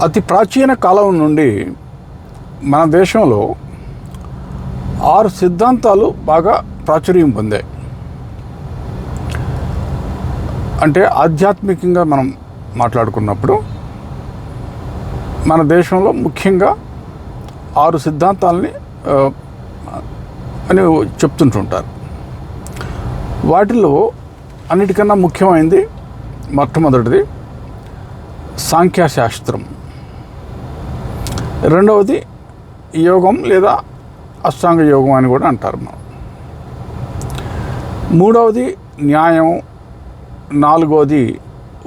అతి ప్రాచీన కాలం నుండి మన దేశంలో 6 సిద్ధాంతాలు బాగా ప్రాచుర్యం పొందాయి. అంటే ఆధ్యాత్మికంగా మనం మాట్లాడుకున్నప్పుడు మన దేశంలో ముఖ్యంగా 6 సిద్ధాంతాలని అని చెప్తుంటుంటారు. వాటిలో అన్నిటికన్నా ముఖ్యమైనది మొట్టమొదటిది సాంఖ్యశాస్త్రం, రెండవది యోగం లేదా అష్టాంగ యోగం అని కూడా అంటారు మనం, మూడవది న్యాయం, నాలుగవది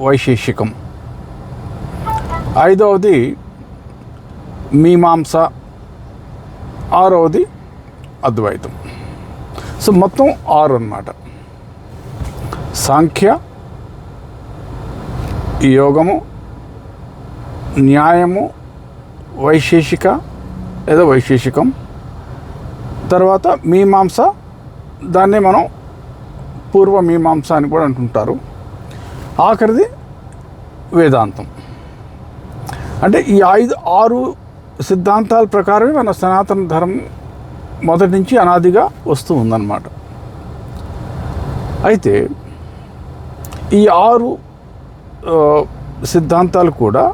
వైశేషికం, ఐదవది మీమాంస, ఆరవది అద్వైతం. సో మొత్తం 6 అన్నమాట. సాంఖ్య, యోగము, న్యాయము, వైశేషిక లేదా వైశేషికం, తర్వాత మీమాంస, దాన్నే మనం పూర్వ మీమాంస అని కూడా అంటుంటారు, ఆఖరిది వేదాంతం. అంటే ఈ 6 సిద్ధాంతాల ప్రకారమే మన సనాతన ధర్మం మొదటి నుంచి అనాదిగా వస్తూ ఉందన్నమాట. అయితే ఈ 6 సిద్ధాంతాలు కూడా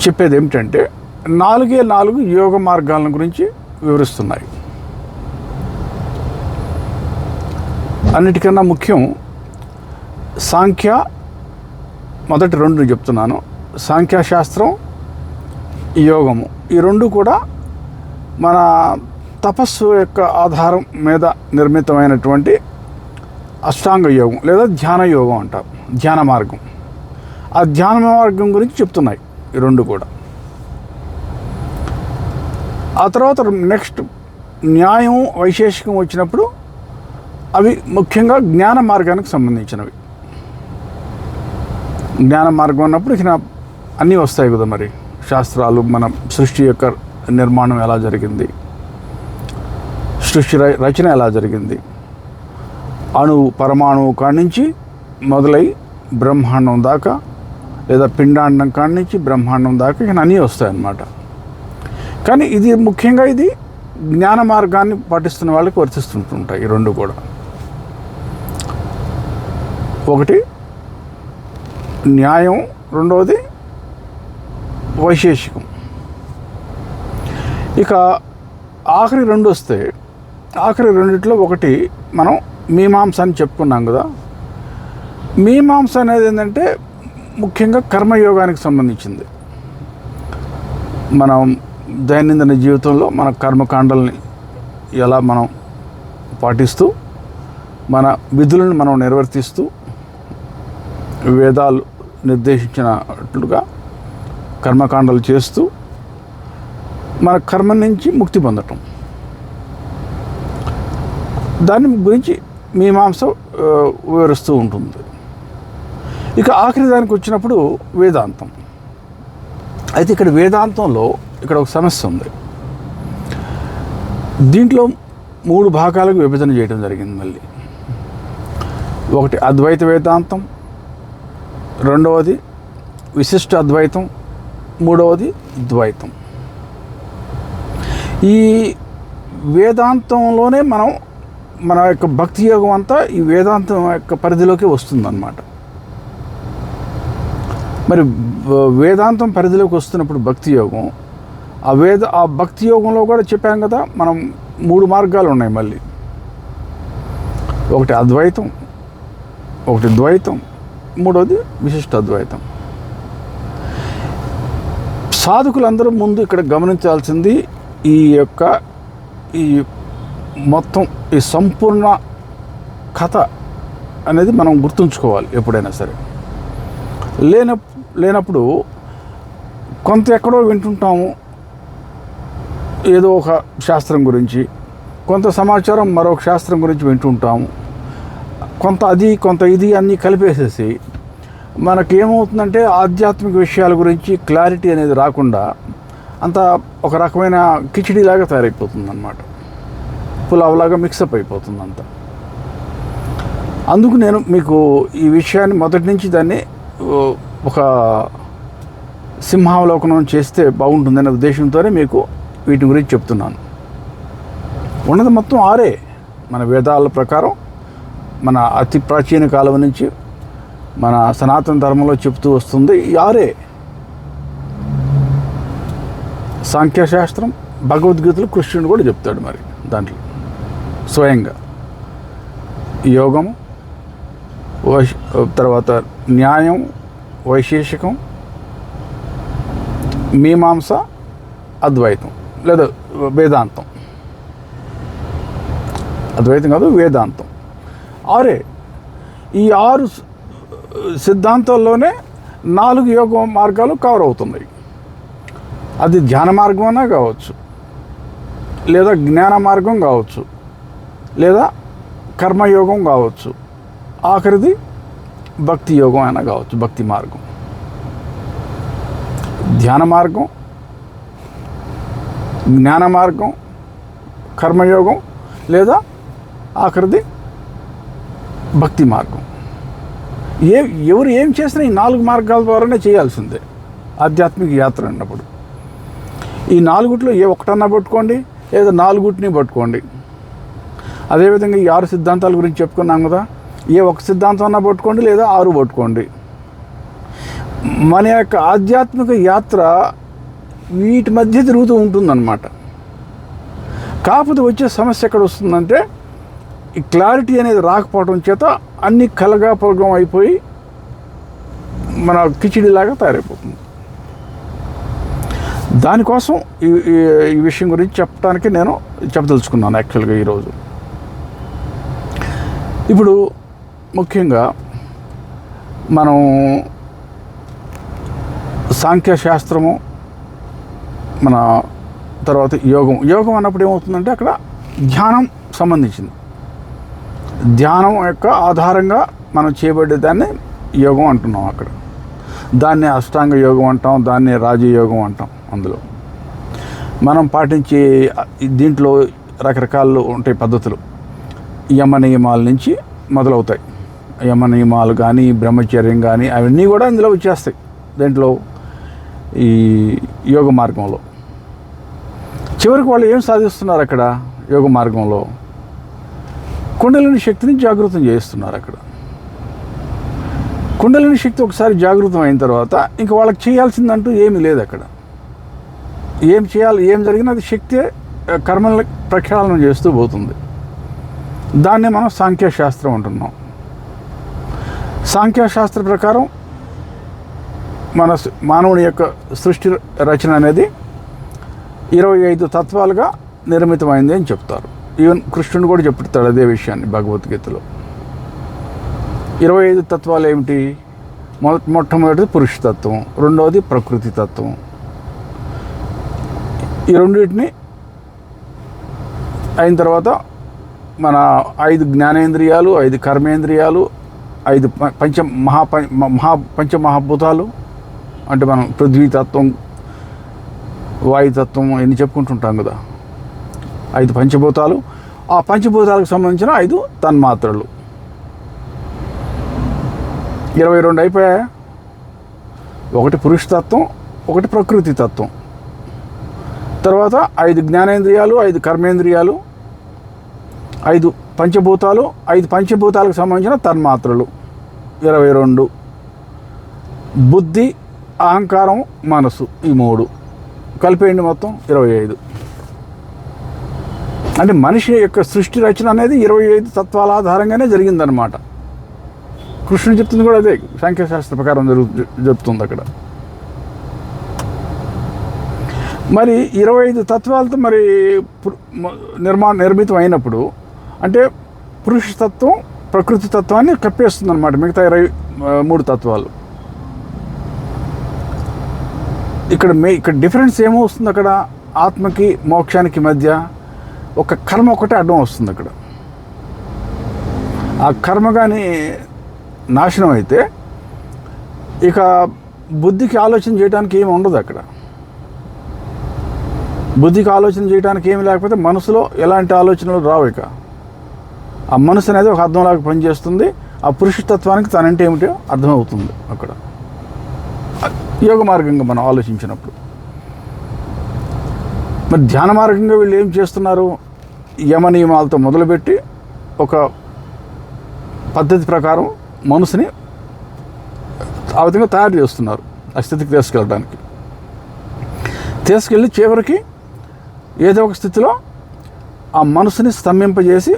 చెప్పేది ఏమిటంటే 4 యోగ మార్గాల గురించి వివరిస్తున్నాయి. అన్నిటికన్నా ముఖ్యం సాంఖ్య, మొదటి 2 చెప్తున్నాను, సాంఖ్యశాస్త్రం, యోగము. ఈ 2 కూడా మన తపస్సు యొక్క ఆధారం మీద నిర్మితమైనటువంటి అష్టాంగ యోగం లేదా ధ్యాన యోగం అంటారు, ధ్యాన మార్గం. ఆ ధ్యాన మార్గం గురించి చెప్తున్నాయి ఈ 2 కూడా. ఆ తర్వాత నెక్స్ట్ న్యాయం, వైశేషికం వచ్చినప్పుడు అవి ముఖ్యంగా జ్ఞాన మార్గానికి సంబంధించినవి. జ్ఞాన మార్గం అన్నప్పుడు ఇక అన్నీ వస్తాయి కదా, మరి శాస్త్రాలు, మన సృష్టి యొక్క నిర్మాణం ఎలా జరిగింది, సృష్టి రచన ఎలా జరిగింది, అణువు పరమాణువు కాడి నుంచి మొదలై బ్రహ్మాండం దాకా, లేదా పిండాండం కాడి నుంచి బ్రహ్మాండం దాకా ఇక అన్నీ వస్తాయన్నమాట. కానీ ఇది ముఖ్యంగా ఇది జ్ఞాన మార్గాన్ని పాటిస్తున్న వాళ్ళకి వర్తిస్తుంటుంటాయి ఈ 2 కూడా. ఒకటి న్యాయం, రెండవది వైశేషికం. ఇక ఆఖరి 2 వస్తే, ఆఖరి 2లో ఒకటి మనం మీమాంస అని చెప్పుకున్నాం కదా. మీమాంస అనేది ఏంటంటే ముఖ్యంగా కర్మయోగానికి సంబంధించింది. మనం దైనందిన జీవితంలో మన కర్మకాండల్ని ఎలా మనం పాటిస్తూ, మన విధులను మనం నిర్వర్తిస్తూ, వేదాలు నిర్దేశించినట్లుగా కర్మకాండలు చేస్తూ మన కర్మ నుంచి ముక్తి పొందటం, దాని గురించి మీమాంస వివరిస్తూ ఉంటుంది. ఇక ఆఖరి దానికి వచ్చినప్పుడు వేదాంతం. అయితే ఇక్కడ వేదాంతంలో ఇక్కడ ఒక సమస్య ఉంది. దీంట్లో 3 భాగాలకు విభజన చేయడం జరిగింది. మళ్ళీ ఒకటి అద్వైత వేదాంతం, రెండవది విశిష్ట అద్వైతం, మూడవది ద్వైతం. ఈ వేదాంతంలోనే మన యొక్క భక్తి యోగం అంతా ఈ వేదాంతం యొక్క పరిధిలోకి వస్తుందన్నమాట. మరి వేదాంతం పరిధిలోకి వస్తున్నప్పుడు భక్తి యోగం, ఆ భక్తి యోగంలో కూడా చెప్పాం కదా మనం 3 మార్గాలు ఉన్నాయి మళ్ళీ. ఒకటి అద్వైతం, ఒకటి ద్వైతం, మూడవది విశిష్ట అద్వైతం. సాధకులందరూ ముందు ఇక్కడ గమనించాల్సింది ఈ మొత్తం ఈ సంపూర్ణ కథ అనేది మనం గుర్తుంచుకోవాలి ఎప్పుడైనా సరే. లేనప్పుడు కొంత ఎక్కడో వింటుంటాము ఏదో ఒక శాస్త్రం గురించి, కొంత సమాచారం మరొక శాస్త్రం గురించి వింటుంటాము, కొంత అది కొంత ఇది అన్నీ కలిపేసేసి మనకేమవుతుందంటే ఆధ్యాత్మిక విషయాల గురించి క్లారిటీ అనేది రాకుండా అంత ఒక రకమైన కిచిడీలాగా తయారైపోతుంది అన్నమాట, పులావ్లాగా మిక్సప్ అయిపోతుంది అంతా. అందుకు నేను మీకు ఈ విషయాన్ని మొదటి నుంచి దాన్ని ఒక సింహావలోకనం చేస్తే బాగుంటుందనే ఉద్దేశంతోనే మీకు వీటి గురించి చెప్తున్నాను. ఉన్నది మొత్తం 6 మన వేదాల ప్రకారం, మన అతి ప్రాచీన కాలం నుంచి మన సనాతన ధర్మంలో చెప్తూ వస్తుంది ఈ 6. సాంఖ్యశాస్త్రం, భగవద్గీతలో కృష్ణుడు కూడా చెప్తాడు మరి దాంట్లో స్వయంగా. యోగము, తర్వాత న్యాయం, వైశేషికం, మీమాంస, అద్వైతం లేదా వేదాంతం. అద్వైతం కాదు, వేదాంతం. 6. ఈ 6 సిద్ధాంతాల్లోనే 4 యోగ మార్గాలు కవర్ అవుతున్నాయి. అది ధ్యాన మార్గం అన్నా కావచ్చు, లేదా జ్ఞాన మార్గం కావచ్చు, లేదా కర్మయోగం కావచ్చు, ఆఖరిది భక్తి యోగం అయినా కావచ్చు. భక్తి మార్గం, ధ్యాన మార్గం, జ్ఞాన మార్గం, కర్మయోగం, లేదా ఆఖరిది భక్తి మార్గం. ఎవరు ఏం చేసినా ఈ 4 మార్గాల ద్వారానే చేయాల్సిందే ఆధ్యాత్మిక యాత్ర అన్నప్పుడు. ఈ 4 ఏ ఒకటన్నా పట్టుకోండి, లేదా 4 పట్టుకోండి. అదేవిధంగా ఈ 6 సిద్ధాంతాల గురించి చెప్పుకున్నాం కదా, ఏ ఒక సిద్ధాంతం అన్నా పట్టుకోండి, లేదా 6 పట్టుకోండి. మన యొక్క ఆధ్యాత్మిక యాత్ర వీటి మధ్య తిరుగుతూ ఉంటుందన్నమాట. కాకపోతే వచ్చే సమస్య ఎక్కడ వస్తుందంటే, ఈ క్లారిటీ అనేది రాకపోవడం చేత అన్ని కలగాపలగం అయిపోయి మన కిచిడిలాగా తయారైపోతుంది. దానికోసం ఈ విషయం గురించి చెప్పడానికి నేను చెప్పదలుచుకున్నాను యాక్చువల్గా ఈరోజు. ఇప్పుడు ముఖ్యంగా మనం సాంఖ్యశాస్త్రము, మన తర్వాత యోగం అన్నప్పుడు ఏమవుతుందంటే అక్కడ ధ్యానం సంబంధించింది. ధ్యానం యొక్క ఆధారంగా మనం చేయబడే దాన్ని యోగం అంటున్నాం. అక్కడ దాన్ని అష్టాంగ యోగం అంటాం, దాన్ని రాజయోగం అంటాం. అందులో మనం పాటించే దీంట్లో రకరకాలు ఉంటాయి పద్ధతులు. యమ నియమాల నుంచి మొదలవుతాయి. యమ నియమాలు కానీ, బ్రహ్మచర్యం కానీ, అవన్నీ కూడా అందులో వచ్చేస్తాయి. దీంట్లో ఈ యోగ మార్గంలో చివరికి వాళ్ళు ఏం సాధిస్తున్నారు అక్కడ యోగ మార్గంలో? కుండలిని శక్తిని జాగృతం చేస్తున్నారు. అక్కడ కుండలిని శక్తి ఒకసారి జాగృతం అయిన తర్వాత ఇంకా వాళ్ళకి చేయాల్సిందంటూ ఏమీ లేదు. అక్కడ ఏం చేయాలి, ఏం జరిగినా అది శక్తి కర్మల ప్రక్షాళన చేస్తూ పోతుంది. దాన్నే మనం సాంఖ్యశాస్త్రం అంటున్నాం. సాంఖ్యశాస్త్ర ప్రకారం మన మానవుని యొక్క సృష్టి రచన అనేది 25 తత్వాలుగా నిర్మితమైంది అని చెప్తారు. ఈవెన్ కృష్ణుడు కూడా చెప్తాడు అదే విషయాన్ని భగవద్గీతలో. 25 తత్వాలు ఏమిటి? మొట్టమొదటిది పురుషతత్వం, రెండవది ప్రకృతి తత్వం. ఈ రెండింటిని అయిన తర్వాత మన 5 జ్ఞానేంద్రియాలు, 5 కర్మేంద్రియాలు, 5 పంచమహాభూతాలు, అంటే మనం పృథ్వీతత్వం, వాయుతత్వం ఇవన్నీ చెప్పుకుంటుంటాం కదా. 5 పంచభూతాలు, ఆ పంచభూతాలకు సంబంధించిన 5 తన్మాత్రలు. 22 అయిపోయాయా? ఒకటి పురుషతత్వం, ఒకటి ప్రకృతి తత్వం, తర్వాత 5 జ్ఞానేంద్రియాలు, 5 కర్మేంద్రియాలు, 5 పంచభూతాలు, 5 పంచభూతాలకు సంబంధించిన తన్మాత్రలు 22. బుద్ధి, అహంకారం, మనసు, ఈ 3 కలిపేయండి, మొత్తం 25. అంటే మనిషి యొక్క సృష్టి రచన అనేది 25 తత్వాల ఆధారంగానే జరిగిందనమాట. కృష్ణుడు చెప్తుంది కూడా అదే, సాంఖ్యశాస్త్ర ప్రకారం చెప్తుంది అక్కడ. మరి 25 తత్వాలతో మరి నిర్మితం అయినప్పుడు అంటే పురుషతత్వం, ప్రకృతి తత్వాన్ని కప్పేస్తుంది అనమాట మిగతా 23 తత్వాలు. ఇక్కడ డిఫరెన్స్ ఏమొస్తుంది? అక్కడ ఆత్మకి మోక్షానికి మధ్య ఒక కర్మ ఒకటే అడ్డం వస్తుంది. అక్కడ ఆ కర్మ కానీ నాశనం అయితే ఇక బుద్ధికి ఆలోచన చేయడానికి ఏమి ఉండదు. అక్కడ బుద్ధికి ఆలోచన చేయడానికి ఏమి లేకపోతే మనసులో ఎలాంటి ఆలోచనలు రావు. ఇక ఆ మనసు అనేది ఒక అర్థంలాగా పనిచేస్తుంది. ఆ పురుషతత్వానికి తనంటే ఏమిటో అర్థమవుతుంది. అక్కడ యోగ మార్గంగా మనం ఆలోచించినప్పుడు. మరి ధ్యాన మార్గంగా వీళ్ళు ఏం చేస్తున్నారు? యమ నియమాలతో మొదలుపెట్టి ఒక పద్ధతి ప్రకారం మనసుని ఆ విధంగా తయారు చేస్తున్నారు ఆ స్థితికి తీసుకెళ్ళి చివరికి ఏదో ఒక స్థితిలో ఆ మనసుని స్తంభింపజేసి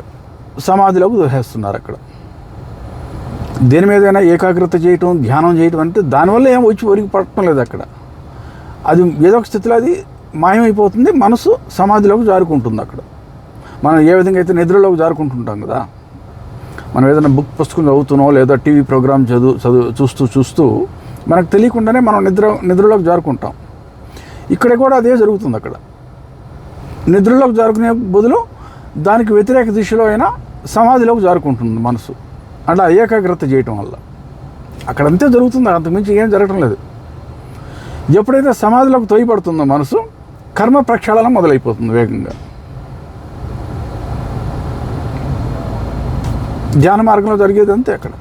సమాధిలోకి దోహేస్తున్నారు. అక్కడ దేని మీదైనా ఏకాగ్రత చేయటం, ధ్యానం చేయటం అంటే దానివల్ల ఏం వచ్చి ఒరిగి పడటం లేదు. అక్కడ అది ఏదో ఒక స్థితిలో అది మాయమైపోతుంది, మనసు సమాధిలోకి జారుకుంటుంది. అక్కడ మనం ఏ విధంగా అయితే నిద్రలోకి జారుకుంటుంటాం కదా, మనం ఏదైనా పుస్తకం చదువుతున్నాం లేదా టీవీ ప్రోగ్రామ్ చూస్తూ మనకు తెలియకుండానే మనం నిద్రలోకి జారుకుంటాం. ఇక్కడ కూడా అదే జరుగుతుంది. అక్కడ నిద్రలోకి జారుకునే బదులు దానికి వ్యతిరేక దిశలో అయినా సమాధిలోకి జారుకుంటుంది మనసు. అట్లా ఏకాగ్రత చేయటం వల్ల అక్కడంతే జరుగుతుంది, అంతకుమించి ఏం జరగటం లేదు. ఎప్పుడైతే సమాధిలోకి తోయపడుతుందో మనసు, కర్మ ప్రక్షాళన మొదలైపోతుంది వేగంగా. ధ్యాన మార్గంలో జరిగేది అంతే. అక్కడ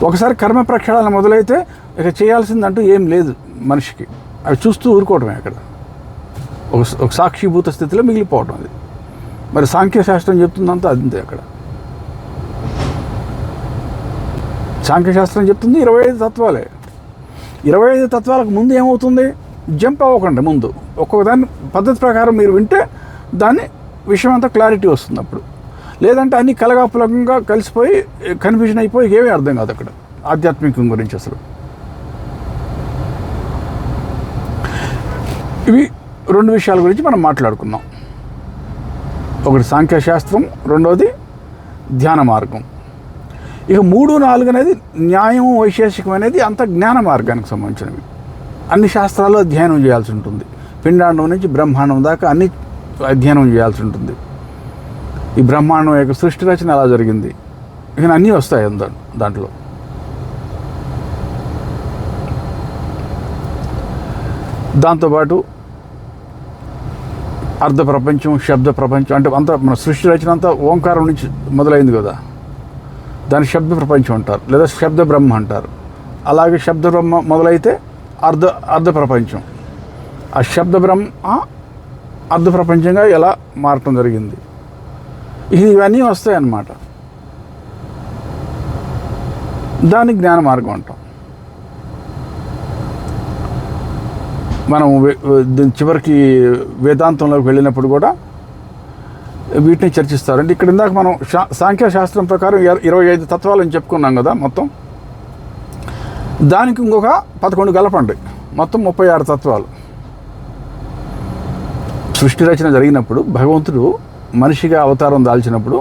ఒకసారి కర్మ ప్రక్షాళన మొదలైతే ఇక చేయాల్సిందంటూ ఏం లేదు మనిషికి. అవి చూస్తూ ఊరుకోవటమే. అక్కడ ఒక సాక్షిభూత స్థితిలో మిగిలిపోవటం. అది మరి సాంఖ్యశాస్త్రం చెప్తుందంతా అంతే. అక్కడ సాంఖ్యశాస్త్రం చెప్తుంది 25 తత్వాలే. 25 తత్వాలకు ముందు ఏమవుతుంది? జంప్ అవ్వకండి. ముందు ఒక్కొక్క దాన్ని పద్ధతి ప్రకారం మీరు వింటే దాన్ని విషయం అంతా క్లారిటీ వస్తుంది. అప్పుడు లేదంటే అన్ని కలగాపులకంగా కలిసిపోయి కన్ఫ్యూజన్ అయిపోయి ఏమీ అర్థం కాదు అక్కడ ఆధ్యాత్మికం గురించి అసలు. ఇవి 2 విషయాల గురించి మనం మాట్లాడుకున్నాం. ఒకటి సాంఖ్యశాస్త్రం, రెండవది ధ్యాన మార్గం. ఇక 3, 4 అనేది న్యాయం, వైశేషికం అనేది అంత జ్ఞాన మార్గానికి సంబంధించినవి. అన్ని శాస్త్రాల్లో అధ్యయనం చేయాల్సి ఉంటుంది. పిండాండం నుంచి బ్రహ్మాండం దాకా అన్ని అధ్యయనం చేయాల్సి ఉంటుంది. ఈ బ్రహ్మాండం యొక్క సృష్టి రచన ఎలా జరిగింది, ఇక అన్నీ వస్తాయి దాంట్లో. దాంతోపాటు అర్ధ ప్రపంచం, శబ్ద ప్రపంచం, అంటే అంతా మన సృష్టి రచన అంతా ఓంకారం నుంచి మొదలైంది కదా, దాన్ని శబ్ద ప్రపంచం అంటారు, లేదా శబ్ద బ్రహ్మ అంటారు. అలాగే శబ్ద బ్రహ్మ మొదలైతే అర్ధ ప్రపంచం. ఆ శబ్ద బ్రహ్మ అర్ధ ప్రపంచంగా ఎలా మారటం జరిగింది, ఇవన్నీ వస్తాయి అన్నమాట. దాన్ని జ్ఞాన మార్గం అంటాం. మనం చివరికి వేదాంతంలోకి వెళ్ళినప్పుడు కూడా వీటిని చర్చిస్తారు. అంటే ఇక్కడ ఇందాక మనం సాంఖ్యశాస్త్రం ప్రకారం 25 తత్వాలని చెప్పుకున్నాం కదా మొత్తం. దానికి ఇంకొక 11 కలపండి, మొత్తం 36 తత్వాలు. సృష్టి రచన జరిగినప్పుడు భగవంతుడు మనిషిగా అవతారం దాల్చినప్పుడు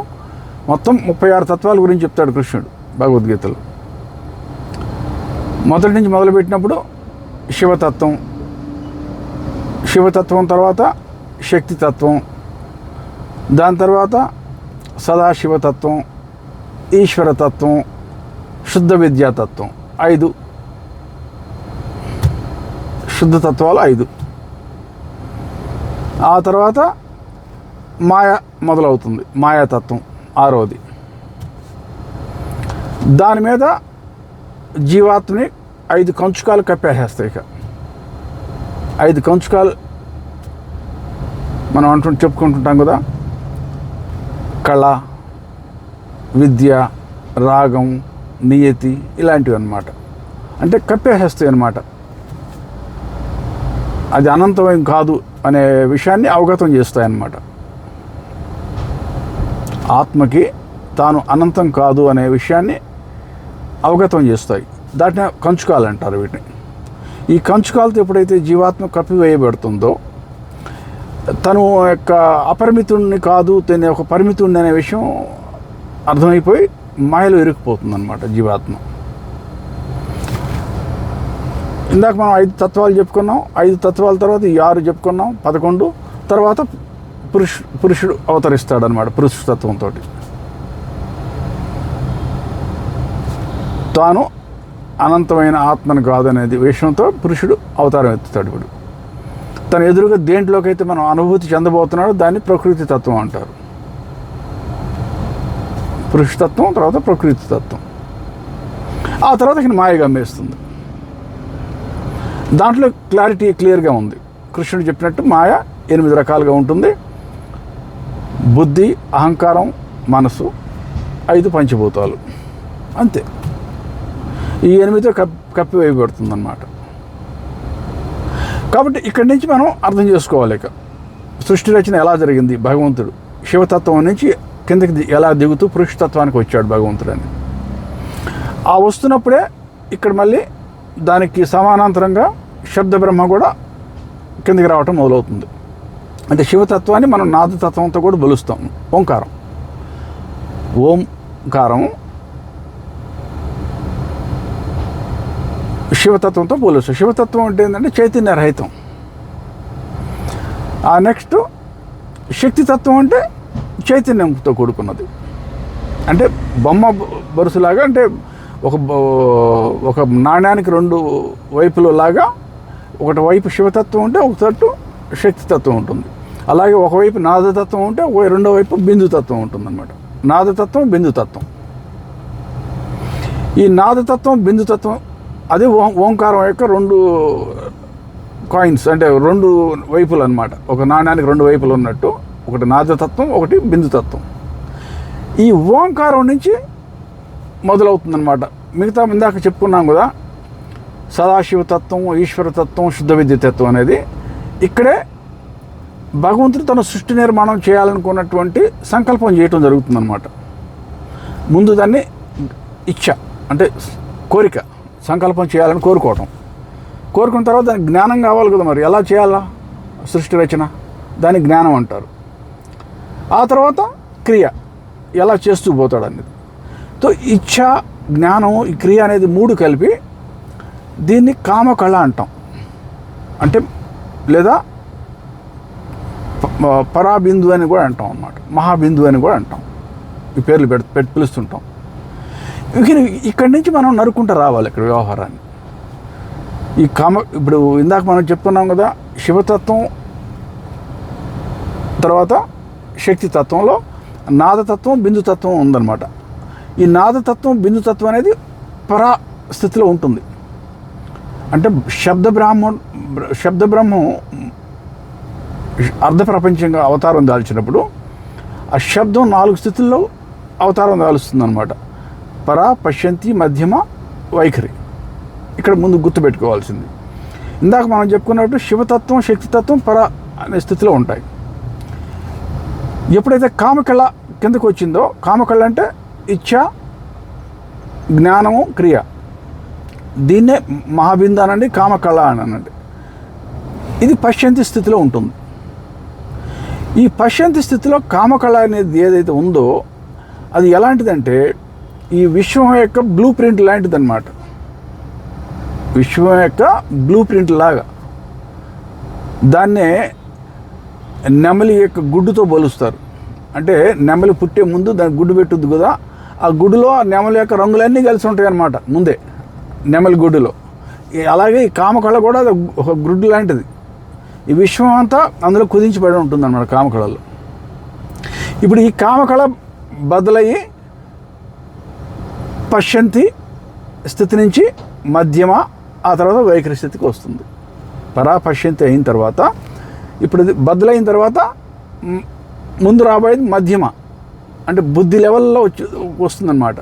మొత్తం 36 తత్వాల గురించి చెప్తాడు కృష్ణుడు భగవద్గీతలో. మొదటి నుంచి మొదలుపెట్టినప్పుడు శివతత్వం తర్వాత శక్తితత్వం, దాని తర్వాత సదాశివతత్వం, ఈశ్వరతత్వం, శుద్ధ విద్యాతత్వం, 5 శుద్ధతత్వాలు 5. ఆ తర్వాత మాయ మొదలవుతుంది, మాయాతత్వం 6వది. దాని మీద జీవాత్మని 5 కంచుకాలు కప్పేసేస్తాయి. ఇక 5 కంచుకాలు మనం చెప్పుకుంటుంటాం కదా, కళ, విద్య, రాగం, నియతి, ఇలాంటివి అన్నమాట. అంటే కప్పేసేస్తాయి అన్నమాట. అది అనంతమైన కాదు అనే విషయాన్ని అవగతం చేస్తాయన్నమాట. ఆత్మకి తాను అనంతం కాదు అనే విషయాన్ని అవగతం చేస్తాయి. దాటిని కంచుకాలు అంటారు వీటిని. ఈ కంచుకాలతో ఎప్పుడైతే జీవాత్మ కప్పివేయబడుతుందో, తను యొక్క అపరిమితుడిని కాదు, తన ఒక పరిమితుడిని అనే విషయం అర్థమైపోయి మాయలో ఇరుక్కుపోతుంది అన్నమాట జీవాత్మ. ఇందాక మనం 5 తత్వాలు చెప్పుకున్నాం. 5 తత్వాల తర్వాత 6 చెప్పుకున్నాం, 11. తర్వాత పురుషుడు అవతరిస్తాడు అనమాట. పురుషతత్వంతో తాను అనంతమైన ఆత్మను కాదనేది విషయంతో పురుషుడు అవతారం ఎత్తుతాడు. ఇప్పుడు తన ఎదురుగా దేంట్లోకైతే మనం అనుభూతి చెందబోతున్నాడో దాన్ని ప్రకృతి తత్వం అంటారు. పురుషతత్వం తర్వాత ప్రకృతి తత్వం. ఆ తర్వాత ఇక్కడ మాయ గమ్మేస్తుంది. దాంట్లో క్లారిటీ క్లియర్గా ఉంది. కృష్ణుడు చెప్పినట్టు మాయ 8 రకాలుగా ఉంటుంది. బుద్ధి, అహంకారం, మనసు, 5 పంచభూతాలు, అంతే. ఈ 8తో కప్పివేయబడుతుందన్నమాట. కాబట్టి ఇక్కడి నుంచి మనం అర్థం చేసుకోవాలి. ఇక సృష్టి రచన ఎలా జరిగింది, భగవంతుడు శివతత్వం నుంచి కిందకి ఎలా దిగుతూ పురుషతత్వానికి వచ్చాడు భగవంతుడు అని. ఆ వస్తున్నప్పుడే ఇక్కడ మళ్ళీ దానికి సమానాంతరంగా శబ్ద బ్రహ్మ కూడా కిందకి రావటం మొదలవుతుంది. అంటే శివతత్వాన్ని మనం నాదతత్వంతో కూడా బలుస్తాం. ఓంకారం, ఓంకారం శివతత్వంతో పోలుస్తాం. శివతత్వం అంటే ఏంటంటే చైతన్య రహితం. ఆ నెక్స్ట్ శక్తితత్వం అంటే చైతన్యంతో కూడుకున్నది. అంటే బొమ్మ బరుసులాగా, అంటే ఒక నాణ్యానికి 2 వైపులు లాగా, ఒకటి వైపు శివతత్వం ఉంటే ఒక తట్టు శక్తితత్వం ఉంటుంది. అలాగే ఒకవైపు నాదతత్వం ఉంటే రెండో వైపు బిందుతత్వం ఉంటుంది అన్నమాట. నాదతత్వం, బిందుతత్వం. ఈ నాదతత్వం, బిందుతత్వం అదే ఓంకారం యొక్క 2 కాయిన్స్, అంటే 2 వైపులు అన్నమాట. ఒక నాణ్యానికి 2 వైపులు ఉన్నట్టు, ఒకటి నాదతత్వం, ఒకటి బిందుతత్వం. ఈ ఓంకారం నుంచి మొదలవుతుందన్నమాట. మిగతా ఇందాక చెప్పుకున్నాం కదా, సదాశివతత్వం, ఈశ్వరతత్వం, శుద్ధ విద్యుతత్వం అనేది ఇక్కడే భగవంతుడు తన సృష్టి నిర్మాణం చేయాలనుకున్నటువంటి సంకల్పం చేయటం జరుగుతుందన్నమాట. ముందు దాన్ని ఇచ్ఛ అంటే కోరిక, సంకల్పం చేయాలని కోరుకున్న తర్వాత దానికి జ్ఞానం కావాలి కదా. మరి ఎలా చేయాలా సృష్టి రచన, దాన్ని జ్ఞానం అంటారు. ఆ తర్వాత క్రియ, ఎలా చేస్తూ పోతాడు అనేది. సో ఇచ్ఛ, జ్ఞానం, ఈ క్రియ అనేది 3 కలిపి దీన్ని కామకళ అంటాం. అంటే లేదా పరాబిందు అని కూడా అంటాం అన్నమాట. మహాబిందు అని కూడా అంటాం. ఈ పేర్లు పెట్టి పిలుస్తుంటాం. ఇక్కడి నుంచి మనం నరుకుంటూ రావాలి ఇక్కడ వ్యవహారాన్ని. ఈ ఇప్పుడు ఇందాక మనం చెప్పుకున్నాం కదా, శివతత్వం తర్వాత శక్తితత్వంలో నాదతత్వం, బిందుతత్వం ఉందన్నమాట. ఈ నాదతత్వం, బిందుతత్వం అనేది పరాస్థితిలో ఉంటుంది. అంటే శబ్దబ్రహ్మం అర్ధ ప్రపంచంగా అవతారం దాల్చినప్పుడు ఆ శబ్దం 4 స్థితుల్లో అవతారం దాలుస్తుంది అన్నమాట. పరా, పశ్యంతి, మధ్యమ, వైఖరి. ఇక్కడ ముందు గుర్తుపెట్టుకోవాల్సింది. ఇందాక మనం చెప్పుకున్నట్టు శివతత్వం, శక్తితత్వం పర అనే స్థితిలో ఉంటాయి. ఎప్పుడైతే కామకళ కిందకు వచ్చిందో, కామకళ అంటే ఇచ్ఛ, జ్ఞానము, క్రియ, దీన్నే మహాబిందు అనండి, కామకళ అనండి. ఇది పశ్యంతి స్థితిలో ఉంటుంది. ఈ పశ్యంతి స్థితిలో కామకళ అనేది ఏదైతే ఉందో అది ఎలాంటిదంటే ఈ విశ్వం యొక్క బ్లూ ప్రింట్ లాంటిది అన్నమాట. విశ్వం యొక్క బ్లూ ప్రింట్ లాగా. దాన్నే నెమలి యొక్క గుడ్డుతో పోలుస్తారు. అంటే నెమలి పుట్టే ముందు దానికి గుడ్డు పెట్టుద్ది కదా, ఆ గుడ్డులో ఆ నెమలి యొక్క రంగులన్నీ కలిసి ఉంటాయి అన్నమాట ముందే నెమలి గుడ్డులో. అలాగే ఈ కామకళ కూడా ఒక గుడ్డు లాంటిది. ఈ విశ్వం అంతా అందులో కుదించబడి ఉంటుంది అన్నమాట కామకళలో. ఇప్పుడు ఈ కామకళ బదులయ్యి పశ్యంతి స్థితి నుంచి మధ్యమ, ఆ తర్వాత వైఖరి స్థితికి వస్తుంది. పశ్యంతి అయిన తర్వాత ఇప్పుడు ఇది బదులైన తర్వాత ముందు రాబోయేది మధ్యమ, అంటే బుద్ధి లెవెల్లో వస్తుందన్నమాట.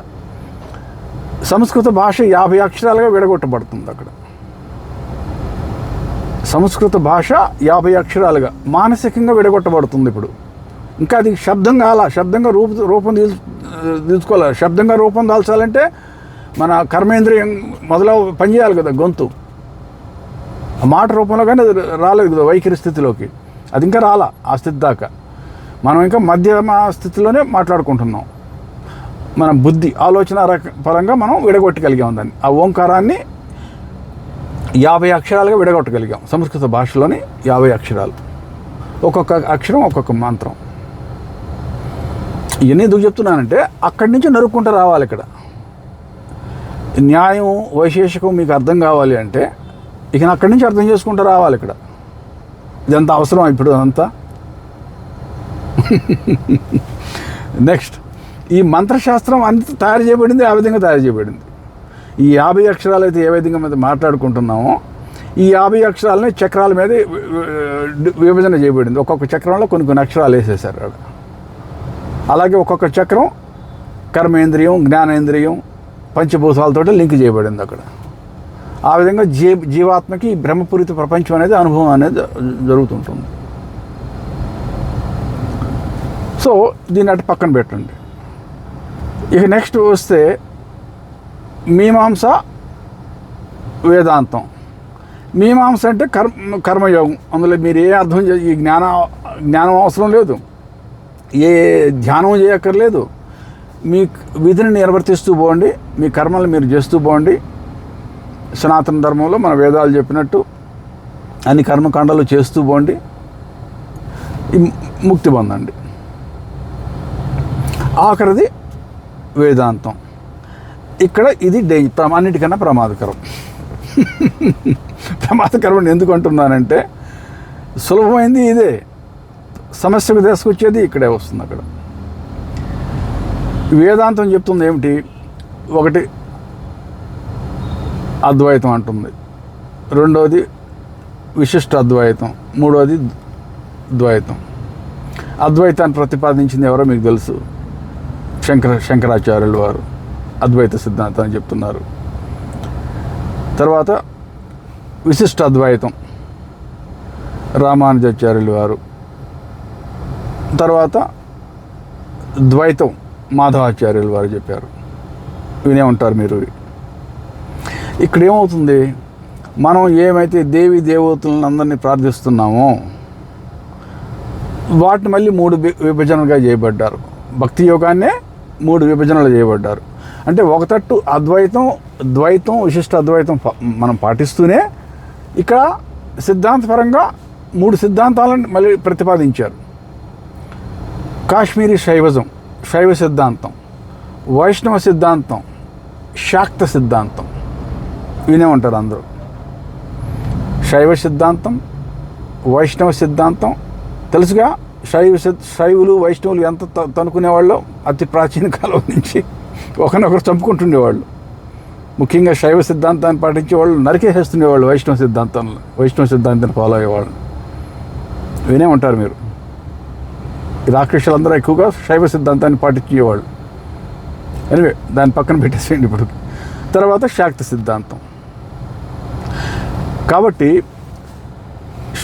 సంస్కృత భాష 50 అక్షరాలుగా విడగొట్టబడుతుంది అక్కడ. సంస్కృత భాష 50 అక్షరాలుగా మానసికంగా విడగొట్టబడుతుంది. ఇప్పుడు ఇంకా అది శబ్దం కావాలా, శబ్దంగా రూపం తీసుకోవాలి. శబ్దంగా రూపం దాల్చాలంటే మన కర్మేంద్రియం మొదలు పనిచేయాలి కదా, గొంతు. ఆ మాట రూపంలో కానీ అది రాలేదు కదా వైఖరి స్థితిలోకి. అది ఇంకా రాలా ఆ స్థితి దాకా. మనం ఇంకా మధ్యమ స్థితిలోనే మాట్లాడుకుంటున్నాం. మన బుద్ధి ఆలోచన పరంగా మనం విడగొట్టగలిగాం దాన్ని. ఆ ఓంకారాన్ని 50 అక్షరాలుగా విడగొట్టగలిగాం. సంస్కృత భాషలోని 50 అక్షరాలు, ఒక్కొక్క అక్షరం ఒక్కొక్క మంత్రం. ఇవన్నీ ఎందుకు చెప్తున్నానంటే అక్కడి నుంచి నరుక్కుంటూ రావాలి. ఇక్కడ న్యాయం, వైశేషికం మీకు అర్థం కావాలి అంటే ఇక అక్కడి నుంచి అర్థం చేసుకుంటూ రావాలి. ఇక్కడ ఇదంతా అవసరం ఇప్పుడు అంతా. నెక్స్ట్, ఈ మంత్రశాస్త్రం అంత తయారు చేయబడింది ఆ విధంగా తయారు చేయబడింది. ఈ 50 అక్షరాలు అయితే ఏ విధంగా మీద మాట్లాడుకుంటున్నామో ఈ 50 అక్షరాలని చక్రాల మీద విభజన చేయబడింది. ఒక్కొక్క చక్రంలో కొన్ని కొన్ని అక్షరాలు వేసేసారు అక్కడ. అలాగే ఒక్కొక్క చక్రం కర్మేంద్రియం, జ్ఞానేంద్రియం, పంచభూతాలతో లింక్ చేయబడింది అక్కడ. ఆ విధంగా జీవాత్మకి బ్రహ్మపూరిత ప్రపంచం అనేది అనుభవం అనేది జరుగుతుంటుంది. సో దీన్ని అటు పక్కన పెట్టండి. ఇక నెక్స్ట్ వస్తే మీమాంస, వేదాంతం. మీమాంస అంటే కర్మయోగం. అందులో మీరు ఏ అర్థం ఈ జ్ఞానం అవసరం లేదు, ఏ ధ్యానం చేయక్కర్లేదు. మీ విధిని నిర్వర్తిస్తూ పోండి, మీ కర్మలు మీరు చేస్తూ పోండి. సనాతన ధర్మంలో మన వేదాలు చెప్పినట్టు అన్ని కర్మకాండాలు చేస్తూ పోండి, ముక్తి పొందండి. ఆఖరిది వేదాంతం. ఇక్కడ ఇది అన్నిటికన్నా ప్రమాదకరం. ప్రమాదకరం ఎందుకు అంటున్నానంటే, సులభమైంది ఇదే, సమస్యకు తీసుకొచ్చేది ఇక్కడే వస్తుంది. అక్కడ వేదాంతం చెప్తుంది ఏమిటి? ఒకటి అద్వైతం అంటుంది, రెండోది విశిష్ట అద్వైతం, మూడోది ద్వైతం. అద్వైతాన్ని ప్రతిపాదించింది ఎవరో మీకు తెలుసు, శంకరాచార్యుల వారు అద్వైత సిద్ధాంతాన్ని చెప్తున్నారు. తర్వాత విశిష్ట అద్వైతం రామానుజాచార్యుల వారు. తర్వాత ద్వైతం మాధవాచార్యుల వారు చెప్పారు. వినే ఉంటారు మీరు. ఇక్కడ ఏమవుతుంది, మనం ఏమైతే దేవి దేవతలను అందరినీ ప్రార్థిస్తున్నామో వాటిని మళ్ళీ 3 విభజనలుగా చేయబడ్డారు. భక్తి యోగాన్నే 3 విభజనలు చేయబడ్డారు. అంటే ఒక తట్టు అద్వైతం, ద్వైతం, విశిష్ట అద్వైతం మనం పాటిస్తూనే ఇక్కడ సిద్ధాంతపరంగా 3 సిద్ధాంతాలను మళ్ళీ ప్రతిపాదించారు. కాశ్మీరీ శైవ సిద్ధాంతం, వైష్ణవ సిద్ధాంతం, శాక్త సిద్ధాంతం. వినే ఉంటారు అందరూ. శైవ సిద్ధాంతం, వైష్ణవ సిద్ధాంతం తెలుసుగా. శైవులు వైష్ణవులు ఎంత తనుకునేవాళ్ళు, అతి ప్రాచీన కాలం నుంచి ఒకరినొకరు చంపుకుంటుండేవాళ్ళు. ముఖ్యంగా శైవ సిద్ధాంతాన్ని పాటించే వాళ్ళు నరికేసేస్తుండేవాళ్ళు వైష్ణవ సిద్ధాంతాన్ని ఫాలో అయ్యేవాళ్ళు. వినే ఉంటారు మీరు. రాక్షసులందరూ ఎక్కువగా శైవ సిద్ధాంతాన్ని పాటించేవాళ్ళు. ఎనివే దాన్ని పక్కన పెట్టేసేయండి ఇప్పుడు. తర్వాత శాక్త సిద్ధాంతం. కాబట్టి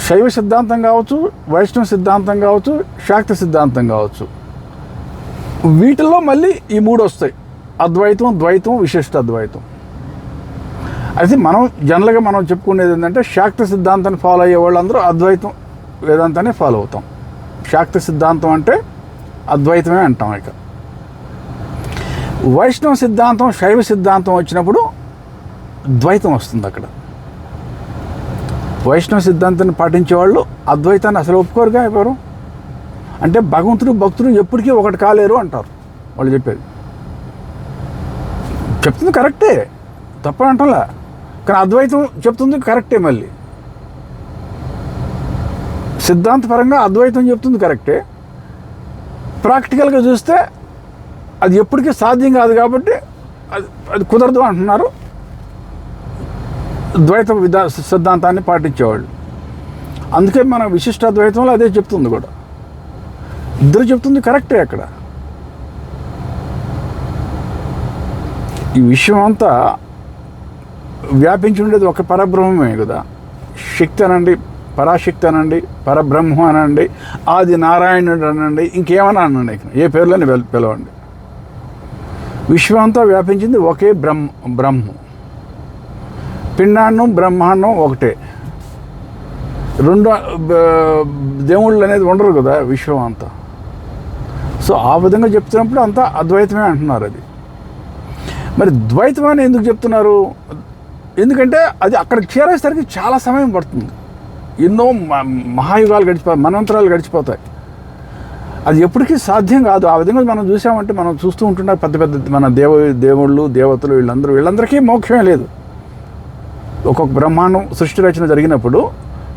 శైవ సిద్ధాంతం కావచ్చు, వైష్ణవ సిద్ధాంతం కావచ్చు, శాక్త సిద్ధాంతం కావచ్చు, వీటిల్లో మళ్ళీ ఈ 3 వస్తాయి: అద్వైతం, ద్వైతం, విశిష్ట అద్వైతం. అయితే జనరల్గా మనం చెప్పుకునేది ఏంటంటే, శాక్త సిద్ధాంతాన్ని ఫాలో అయ్యే వాళ్ళందరూ అద్వైతం వేదాంతాన్ని ఫాలో అవుతాం. శాక్త సిద్ధాంతం అంటే అద్వైతమే అంటాం. ఇక వైష్ణవ సిద్ధాంతం, శైవ సిద్ధాంతం వచ్చినప్పుడు ద్వైతం వస్తుంది. అక్కడ వైష్ణవ సిద్ధాంతాన్ని పాటించేవాళ్ళు అద్వైతాన్ని అసలు ఒప్పుకోరుగా. ఎవరు అంటే భగవంతుడు భక్తుడు ఎప్పటికీ ఒకటి కాలేరు అంటారు వాళ్ళు. చెప్తుంది కరెక్టే, తప్పని అంటలా. కానీ అద్వైతం చెప్తుంది కరెక్టే. మళ్ళీ సిద్ధాంతపరంగా అద్వైతం చెప్తుంది కరెక్టే, ప్రాక్టికల్గా చూస్తే అది ఎప్పటికీ సాధ్యం కాదు కాబట్టి అది కుదరదు అంటున్నారు ద్వైత సిద్ధాంతాన్ని పాటించేవాళ్ళు. అందుకే మన విశిష్ట అద్వైతంలో అదే చెప్తుంది కూడా. ఇద్దరు చెప్తుంది కరెక్టే. అక్కడ ఈ విషయం అంతా వ్యాపించి ఉండేది ఒక పరబ్రహ్మమే కదా. శక్తి అనండి, పరాశక్తి అనండి, పరబ్రహ్మ అనండి, ఆది నారాయణుడు అనండి, ఇంకేమన్నా అనండి, ఏ పేర్లని పిలవండి. విశ్వం అంతా వ్యాపించింది ఒకే బ్రహ్మం. పిండాండం బ్రహ్మాండం ఒకటే. 2 దేవుళ్ళు అనేది ఉండరు కదా విశ్వం అంతా. సో ఆ విధంగా చెప్తున్నప్పుడు అంతా అద్వైతమే అంటున్నారు. అది మరి ద్వైతం అని ఎందుకు చెప్తున్నారు? ఎందుకంటే అది అక్కడికి చేరేసరికి చాలా సమయం పడుతుంది. ఎన్నో మహాయుగాలు గడిచిపోతాయి, మన్వంతరాలు గడిచిపోతాయి. అది ఎప్పటికీ సాధ్యం కాదు. ఆ విధంగా మనం చూసామంటే మనం చూస్తూ ఉంటున్నారు పెద్ద పెద్ద మన దేవుళ్ళు దేవతలు వీళ్ళందరికీ మోక్షమే లేదు. ఒక్కొక్క బ్రహ్మాండం సృష్టి రచన జరిగినప్పుడు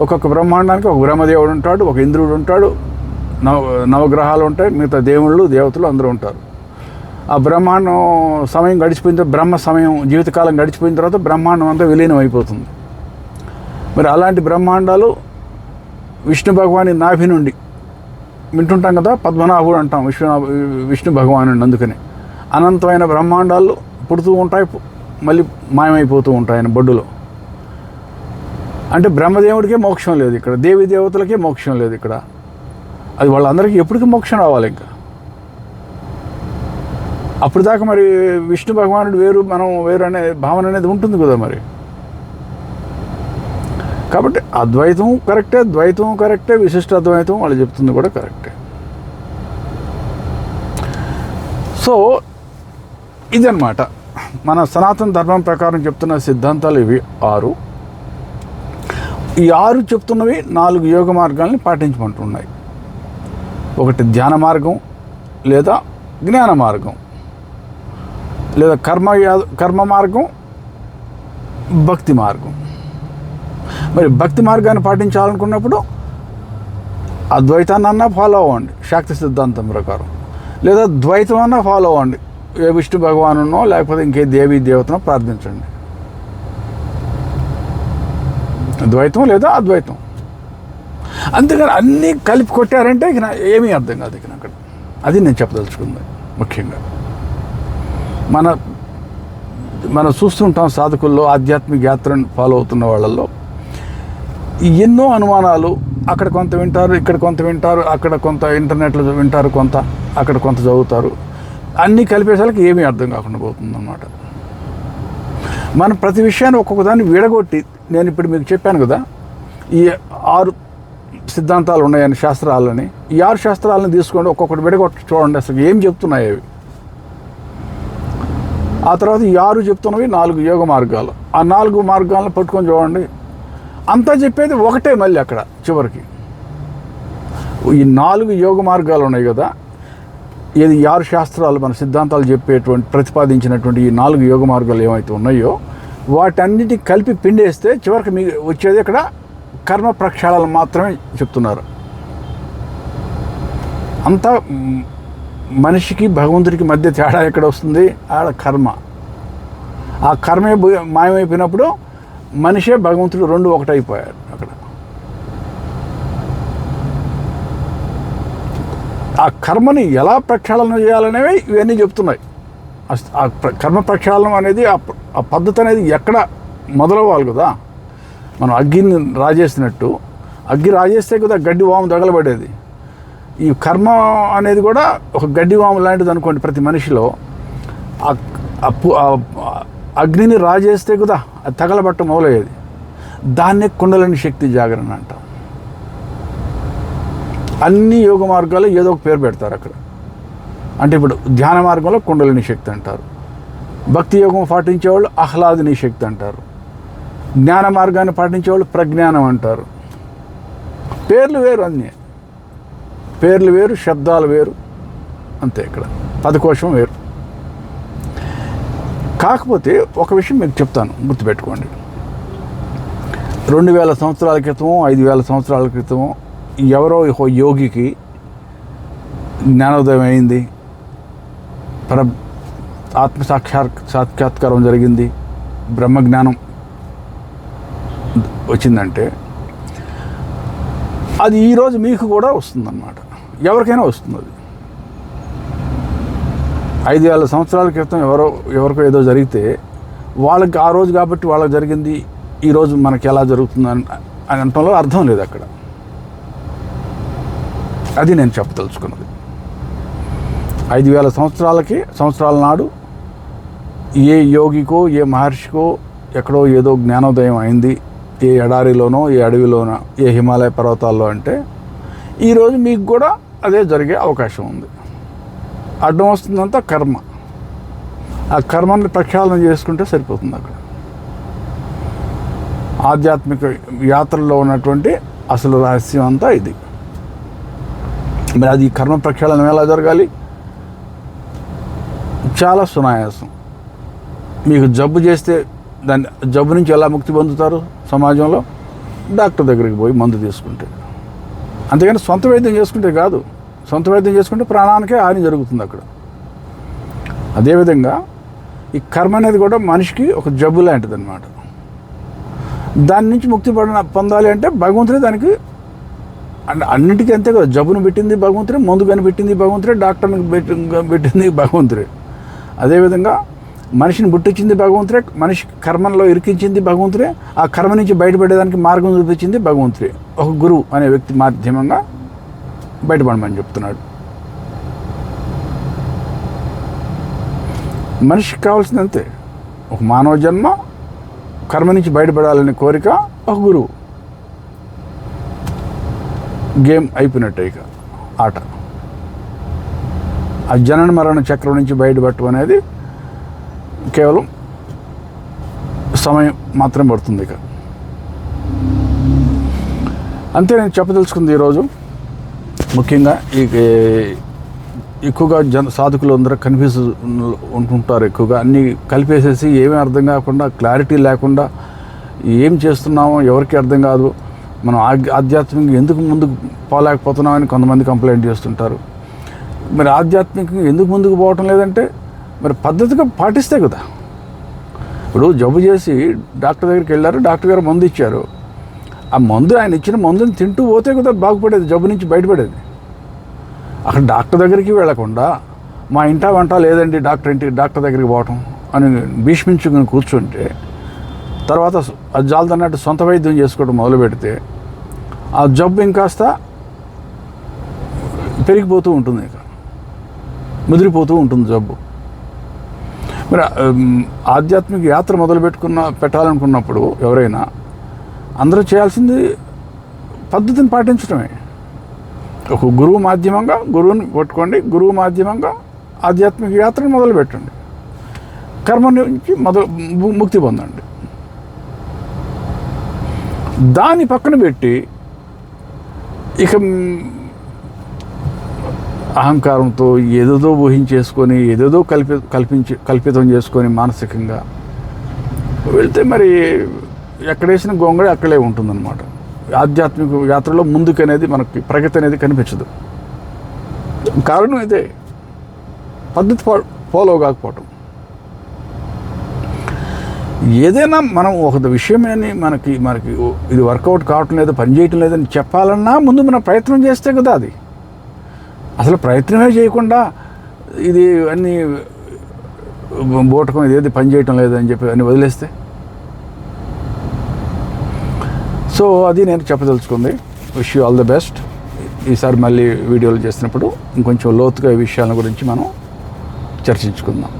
ఒక్కొక్క బ్రహ్మాండానికి ఒక బ్రహ్మదేవుడు ఉంటాడు, ఒక ఇంద్రుడు ఉంటాడు, నవగ్రహాలు ఉంటాయి, మిగతా దేవుళ్ళు దేవతలు అందరూ ఉంటారు. ఆ బ్రహ్మాండం సమయం గడిచిపోయిన తర్వాత, బ్రహ్మ సమయం జీవితకాలం గడిచిపోయిన తర్వాత బ్రహ్మాండం అంతా విలీనం అయిపోతుంది. మరి అలాంటి బ్రహ్మాండాలు విష్ణు భగవాని నాభి నుండి వింటుంటాం కదా, పద్మనాభుడు అంటాం విష్ణు భగవానుడు. అందుకని అనంతమైన బ్రహ్మాండాలు పుడుతూ ఉంటాయి, మళ్ళీ మాయమైపోతూ ఉంటాయి ఆయన బొడ్డులో. అంటే బ్రహ్మదేవుడికే మోక్షం లేదు ఇక్కడ, దేవీ దేవతలకే మోక్షం లేదు ఇక్కడ. అది వాళ్ళందరికీ ఎప్పటికీ మోక్షం రావాలి ఇంకా. అప్పుడు దాకా మరి విష్ణు భగవానుడు వేరు, మనం వేరు అనే భావన అనేది ఉంటుంది కదా మరి. కాబట్టి అద్వైతం కరెక్టే, ద్వైతం కరెక్టే, విశిష్ట అద్వైతం వాళ్ళు చెప్తుంది కూడా కరెక్టే. సో ఇదన్నమాట మన సనాతన ధర్మం ప్రకారం చెప్తున్న సిద్ధాంతాలు ఇవి 6. ఈ 6 చెప్తున్నవి 4 యోగ మార్గాల్ని పాటించమంటున్నాయి. ఒకటి ధ్యాన మార్గం, లేదా జ్ఞాన మార్గం, లేదా కర్మ మార్గం, భక్తి మార్గం. మరి భక్తి మార్గాన్ని పాటించాలనుకున్నప్పుడు అద్వైతాన్ని అన్నా ఫాలో అవ్వండి శాక్తి సిద్ధాంతం ప్రకారం, లేదా ద్వైతం అన్నా ఫాలో అవ్వండి, ఏ విష్ణు భగవానునో లేకపోతే ఇంకే దేవీ దేవతనో ప్రార్థించండి. ద్వైతం లేదా అద్వైతం. అంతేగాని అన్నీ కలిపి కొట్టారంటే ఇక ఏమీ అర్థం కాదు ఇక అక్కడ. అది నేను చెప్పదలుచుకుంది ముఖ్యంగా. మనం చూస్తుంటాం సాధకుల్లో, ఆధ్యాత్మిక యాత్రను ఫాలో అవుతున్న వాళ్ళల్లో ఎన్నో అనుమానాలు. అక్కడ కొంత వింటారు, ఇక్కడ కొంత వింటారు, అక్కడ కొంత ఇంటర్నెట్లో వింటారు, కొంత అక్కడ కొంత చదువుతారు. అన్నీ కలిపేసరికి ఏమీ అర్థం కాకుండా పోతుందన్నమాట. మనం ప్రతి విషయాన్ని ఒక్కొక్క దాన్ని విడగొట్టి, నేను ఇప్పుడు మీకు చెప్పాను కదా ఈ 6 సిద్ధాంతాలు ఉన్నాయని శాస్త్రాలని, ఈ 6 శాస్త్రాలను తీసుకోండి, ఒక్కొక్కటి విడగొట్టి చూడండి అసలు ఏం చెప్తున్నాయి అవి. ఆ తర్వాత ఈ 6 చెప్తున్నవి 4 యోగ మార్గాలు. ఆ 4 మార్గాలను పట్టుకొని చూడండి, అంతా చెప్పేది ఒకటే. మళ్ళీ అక్కడ చివరికి ఈ 4 యోగ మార్గాలు ఉన్నాయి కదా, ఏది 6 శాస్త్రాలు మన సిద్ధాంతాలు చెప్పేటువంటి ప్రతిపాదించినటువంటి ఈ 4 యోగ మార్గాలు ఏమైతే ఉన్నాయో వాటన్నిటి కలిపి పిండేస్తే చివరికి మీకు వచ్చేది ఇక్కడ కర్మ ప్రక్షాళనలు మాత్రమే చెప్తున్నారు. అంతా మనిషికి భగవంతుడికి మధ్య తేడా ఎక్కడ వస్తుంది? ఆడ కర్మ. ఆ కర్మే మాయమైపోయినప్పుడు మనిషే భగవంతుడు 2 ఒకటైపోయారు అక్కడ. ఆ కర్మని ఎలా ప్రక్షాళన చేయాలనేవి ఇవన్నీ చెప్తున్నాయి. ఆ కర్మ ప్రక్షాళనం అనేది ఆ పద్ధతి అనేది ఎక్కడ మొదలవ్వాలి కదా. మనం అగ్గిని రాజేసినట్టు, అగ్గి రాజేస్తే కదా గడ్డి వాము తగలబడేది. ఈ కర్మ అనేది కూడా ఒక గడ్డి వాము లాంటిది అనుకోండి. ప్రతి మనిషిలో అగ్నిని రాజేస్తే కదా అది తగలబట్ట మొదలయ్యేది. దాన్నే కుండలిని శక్తి జాగరణ అంట. అన్ని యోగ మార్గాలు ఏదో ఒక పేరు పెడతారు అక్కడ. అంటే ఇప్పుడు ధ్యాన మార్గంలో కుండలిని శక్తి అంటారు, భక్తి యోగం పాటించేవాళ్ళు ఆహ్లాదిని శక్తి అంటారు, జ్ఞాన మార్గాన్ని పాటించేవాళ్ళు ప్రజ్ఞానం అంటారు. పేర్లు వేరు, అన్నీ పేర్లు వేరు, శబ్దాలు వేరు, అంతే. ఇక్కడ పదకోశం వేరు. కాకపోతే ఒక విషయం మీకు చెప్తాను, గుర్తుపెట్టుకోండి. 2000 సంవత్సరాల క్రితమో 5000 సంవత్సరాల క్రితమో ఎవరో యోగికి జ్ఞానోదయం అయింది, సాక్షాత్కారం జరిగింది, బ్రహ్మజ్ఞానం వచ్చిందంటే అది ఈరోజు మీకు కూడా వస్తుందన్నమాట. ఎవరికైనా వస్తుంది. అది 5000 సంవత్సరాల క్రితం ఎవరికో ఏదో జరిగితే వాళ్ళకి ఆ రోజు కాబట్టి వాళ్ళకి జరిగింది, ఈరోజు మనకి ఎలా జరుగుతుంది అని అనటంలో అర్థం లేదు అక్కడ. అది నేను చెప్పదలుచుకున్నది. 5000 సంవత్సరాల నాడు ఏ యోగికో ఏ మహర్షికో ఎక్కడో ఏదో జ్ఞానోదయం అయింది, ఏ ఎడారిలోనో ఏ అడవిలోనో ఏ హిమాలయ పర్వతాల్లో, అంటే ఈరోజు మీకు కూడా అదే జరిగే అవకాశం ఉంది. అడ్డం వస్తుందంతా కర్మ. ఆ కర్మని ప్రక్షాళన చేసుకుంటే సరిపోతుంది. అక్కడ ఆధ్యాత్మిక యాత్రలో ఉన్నటువంటి అసలు రహస్యం అంతా ఇది. మరి అది కర్మ ప్రక్షాళన ఎలా జరగాలి? చాలా సునాయాసం. మీకు జబ్బు చేస్తే దాన్ని జబ్బు నుంచి ఎలా ముక్తి పొందుతారు సమాజంలో? డాక్టర్ దగ్గరికి పోయి మందు తీసుకుంటే. అంతేగాని సొంత వైద్యం చేసుకుంటే కాదు. సొంత వైద్యం చేసుకుంటే ప్రాణానికే హాని జరుగుతుంది అక్కడ. అదేవిధంగా ఈ కర్మ అనేది కూడా మనిషికి ఒక జబ్బు లాంటిది అనమాట. దాని నుంచి ముక్తి పొందాలి అంటే భగవంతుడే దానికి అన్నిటికీ అంతే కదా. జబ్బును పెట్టింది భగవంతుడే, మందు కనిపెట్టింది భగవంతుడే, డాక్టర్ని పెట్టింది భగవంతుడే. అదేవిధంగా మనిషిని పుట్టించింది భగవంతుడే, మనిషి కర్మలో ఇరికించింది భగవంతుడే, ఆ కర్మ నుంచి బయటపడేదానికి మార్గం చూపించింది భగవంతుడే. ఒక గురువు అనే వ్యక్తి మాధ్యమంగా బయటపడమని చెప్తున్నాడు. మనిషికి కావాల్సింది అంతే, ఒక మానవ జన్మ, కర్మ నుంచి బయటపడాలనే కోరిక, ఒక గురువు. గేమ్ అయిపోయినట్టే ఇక ఆట. ఆ జనన మరణ చక్రం నుంచి బయటపడటం అనేది కేవలం సమయం మాత్రం పడుతుంది ఇక. అంతే నేను చెప్పదలుచుకుంది ఈరోజు. ముఖ్యంగా ఈ ఎక్కువగా సాధకులు అందరూ కన్ఫ్యూజ్ ఉంటుంటారు. ఎక్కువగా అన్నీ కలిపేసేసి ఏమీ అర్థం కాకుండా, క్లారిటీ లేకుండా ఏం చేస్తున్నామో ఎవరికి అర్థం కాదు. మనం ఆధ్యాత్మికంగా ఎందుకు ముందుకు పోలేకపోతున్నామని కొంతమంది కంప్లైంట్ చేస్తుంటారు. మరి ఆధ్యాత్మికంగా ఎందుకు ముందుకు పోవటం లేదంటే మరి పద్ధతిగా పాటిస్తే కదా. ఇప్పుడు జబ్బు చేసి డాక్టర్ దగ్గరికి వెళ్ళారు, డాక్టర్ గారు మందు ఇచ్చారు. ఆ మందు, ఆయన ఇచ్చిన మందుని తింటూ పోతే కదా బాగుపడేది, జబ్బు నుంచి బయటపడేది. అక్కడ డాక్టర్ దగ్గరికి వెళ్ళకుండా మా ఇంటా వంట లేదండి డాక్టర్ దగ్గరికి పోవటం అని భీష్మించుకుని కూర్చుంటే, తర్వాత అది జాలదన్నట్టు సొంత వైద్యం చేసుకోవడం మొదలు పెడితే ఆ జబ్బు ఇంకాస్త పెరిగిపోతూ ఉంటుంది, ఇక ముదిరిపోతూ ఉంటుంది జబ్బు. మరి ఆధ్యాత్మిక యాత్ర పెట్టాలనుకున్నప్పుడు ఎవరైనా అందరూ చేయాల్సింది పద్ధతిని పాటించడమే. ఒక గురువు మాధ్యమంగా గురువుని పట్టుకోండి, గురువు మాధ్యమంగా ఆధ్యాత్మిక యాత్రను మొదలు పెట్టండి, కర్మ నుంచి ముక్తి పొందండి. దాన్ని పక్కన పెట్టి ఇక అహంకారంతో ఏదేదో ఊహించేసుకొని ఏదేదో కల్పితం చేసుకొని మానసికంగా వెళ్తే మరి ఎక్కడేసిన గొంగళి అక్కడే ఉంటుందన్నమాట. ఆధ్యాత్మిక యాత్రలో ముందుకు అనేది మనకి ప్రగతి అనేది కనిపించదు. కారణం ఇదే, పద్ధతి ఫాలో కాకపోవటం. ఏదైనా మనం ఒక విషయమని మనకి ఇది వర్కౌట్ కావటం లేదు, పనిచేయటం లేదని చెప్పాలన్నా ముందు మనం ప్రయత్నం చేస్తే కదా. అది అసలు ప్రయత్నమే చేయకుండా ఇది అన్నీ బోటకం, ఇదేది పనిచేయటం లేదని చెప్పి అన్నీ వదిలేస్తే, సో అది నేను చెప్పదలుచుకుంది. Wish you all the best. ఈసారి మళ్ళీ వీడియోలు చేసినప్పుడు ఇంకొంచెం లోతుగా ఈ విషయాల గురించి మనం చర్చించుకుందాం.